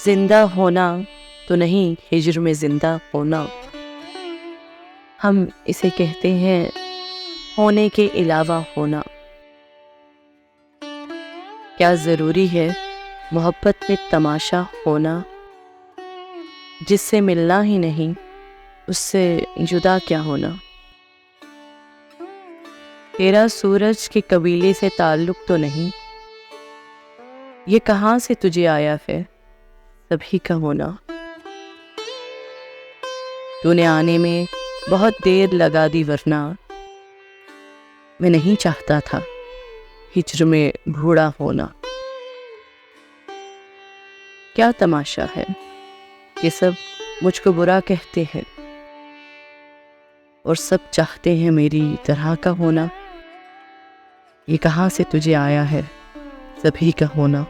زندہ ہونا تو نہیں، ہجر میں زندہ ہونا. ہم اسے کہتے ہیں ہونے کے علاوہ ہونا. کیا ضروری ہے محبت میں تماشا ہونا؟ جس سے ملنا ہی نہیں اس سے جدا کیا ہونا؟ تیرا سورج کے قبیلے سے تعلق تو نہیں، یہ کہاں سے تجھے آیا ہے سبھی کا ہونا؟ تو نے آنے میں بہت دیر لگا دی، ورنہ میں نہیں چاہتا تھا ہجر میں بوڑھا ہونا. کیا تماشا ہے کہ سب مجھ کو برا کہتے ہیں اور سب چاہتے ہیں میری طرح کا ہونا. یہ کہاں سے تجھے آیا ہے سبھی کا ہونا؟